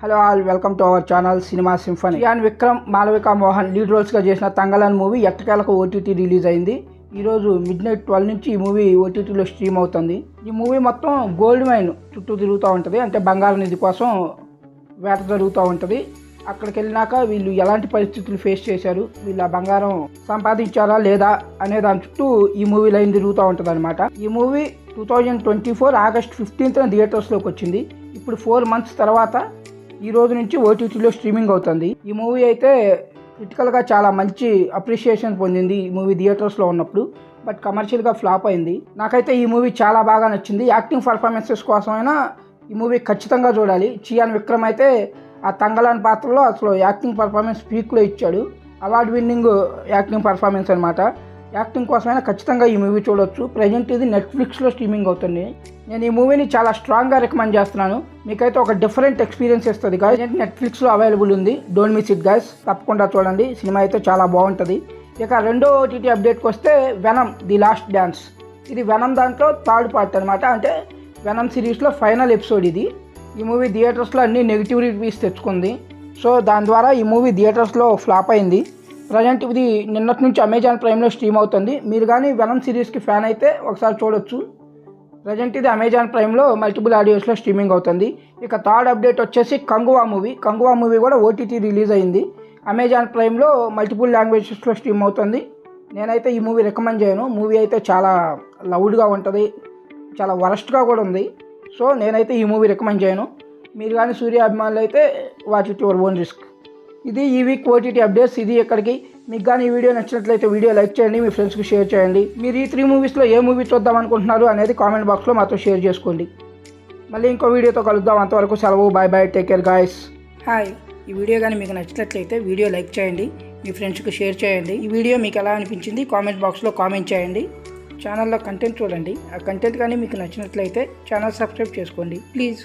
Hello all, welcome to our channel cinema symphony. Chiyaan Vikram, Malavika Mohan lead రోల్స్గా చేసిన Thangalaan movie ఎట్టకేలకు OTT release అయింది. ఈరోజు మిడ్నైట్ 12 నుంచి ఈ మూవీ ఓటీటీలో స్ట్రీమ్ అవుతుంది. ఈ మూవీ మొత్తం గోల్డ్ మైన్ చుట్టూ తిరుగుతూ ఉంటుంది. అంటే బంగారు నిధి కోసం వేట జరుగుతూ ఉంటుంది. అక్కడికి వెళ్ళినాక వీళ్ళు ఎలాంటి పరిస్థితులు ఫేస్ చేశారు, వీళ్ళ బంగారం సంపాదించారా లేదా అనే దాని చుట్టూ ఈ మూవీ లైన్ తిరుగుతూ ఉంటుంది అనమాట. ఈ మూవీ 2024 ఆగస్ట్ 15న థియేటర్స్లోకి వచ్చింది. ఇప్పుడు 4 months తర్వాత ఈ రోజు నుంచి ఓటీటీలో స్ట్రీమింగ్ అవుతుంది. ఈ మూవీ అయితే క్రిటికల్గా చాలా మంచి అప్రిషియేషన్ పొందింది ఈ మూవీ థియేటర్స్లో ఉన్నప్పుడు. బట్ కమర్షియల్గా ఫ్లాప్ అయింది. నాకైతే ఈ మూవీ చాలా బాగా నచ్చింది. యాక్టింగ్ పర్ఫార్మెన్సెస్ కోసమైనా ఈ మూవీ ఖచ్చితంగా చూడాలి. చియాన్ విక్రమ్ అయితే ఆ తంగలాన్ పాత్రలో అసలు యాక్టింగ్ పర్ఫార్మెన్స్ పీక్లో ఇచ్చాడు. అవార్డు విన్నింగ్ యాక్టింగ్ పర్ఫార్మెన్స్ అనమాట. యాక్టింగ్ కోసమైనా ఖచ్చితంగా ఈ మూవీ చూడొచ్చు. ప్రజెంట్ ఇది నెట్ఫ్లిక్స్లో స్ట్రీమింగ్ అవుతుంది. నేను ఈ మూవీని చాలా స్ట్రాంగ్గా రికమెండ్ చేస్తున్నాను. మీకైతే ఒక డిఫరెంట్ ఎక్స్పీరియన్స్ ఇస్తుంది గాయస్. నెట్ఫ్లిక్స్లో అవైలబుల్ ఉంది. Don't miss it guys. తప్పకుండా చూడండి. సినిమా అయితే చాలా బాగుంటుంది. ఇక రెండో ఓటీటీ అప్డేట్కి వస్తే వెనమ్ ది లాస్ట్ డాన్స్. ఇది వెనమ్ దాంట్లో థర్డ్ పార్ట్ అనమాట. అంటే వెనమ్ సిరీస్లో ఫైనల్ ఎపిసోడ్ ఇది. ఈ మూవీ థియేటర్స్లో అన్ని నెగిటివ్ రివ్యూస్ తెచ్చుకుంది. సో దాని ద్వారా ఈ మూవీ థియేటర్స్లో ఫ్లాప్ అయింది. ప్రజెంట్ ఇది నిన్నటి నుంచి అమెజాన్ ప్రైమ్లో స్ట్రీమ్ అవుతుంది. మీరు కానీ వెనమ్ సిరీస్కి ఫ్యాన్ అయితే ఒకసారి చూడొచ్చు. ప్రజెంట్ ఇది అమెజాన్ ప్రైమ్లో మల్టిపుల్ ఆడియోస్లో స్ట్రీమింగ్ అవుతుంది. ఇక థర్డ్ అప్డేట్ వచ్చేసి కంగువా మూవీ కూడా ఓటీటీ రిలీజ్ అయింది. అమెజాన్ ప్రైమ్లో మల్టిపుల్ లాంగ్వేజెస్లో స్ట్రీమ్ అవుతుంది. నేనైతే ఈ మూవీ రికమెండ్ చేయను. మూవీ అయితే చాలా లౌడ్గా ఉంటుంది, చాలా వరస్ట్గా కూడా ఉంది. సో నేనైతే ఈ మూవీ రికమెండ్ చేయను. మీరు కానీ సూర్య అభిమానులు అయితే watch it your own risk. ఇది ఈ వీక్ ఓటీటీ అప్డేట్స్. ఇది ఎక్కడికి. మీకు కానీ ఈ వీడియో నచ్చినట్లయితే వీడియో లైక్ చేయండి, మీ ఫ్రెండ్స్కి షేర్ చేయండి. మీరు ఈ 3 మూవీస్లో ఏ మూవీ చూద్దాం అనుకుంటున్నారు అనేది కామెంట్ బాక్స్లో మాతో షేర్ చేసుకోండి. మళ్ళీ ఇంకో వీడియోతో కలుద్దాం. అంతవరకు సెలవు. Bye bye. Take care guys. Hi. ఈ వీడియో కానీ మీకు నచ్చినట్లయితే వీడియో లైక్ చేయండి, మీ ఫ్రెండ్స్కి షేర్ చేయండి. ఈ వీడియో మీకు ఎలా అనిపించింది కామెంట్ బాక్స్లో కామెంట్ చేయండి. ఛానల్లో కంటెంట్ చూడండి. ఆ కంటెంట్ కానీ మీకు నచ్చినట్లయితే ఛానల్ సబ్స్క్రైబ్ చేసుకోండి ప్లీజ్.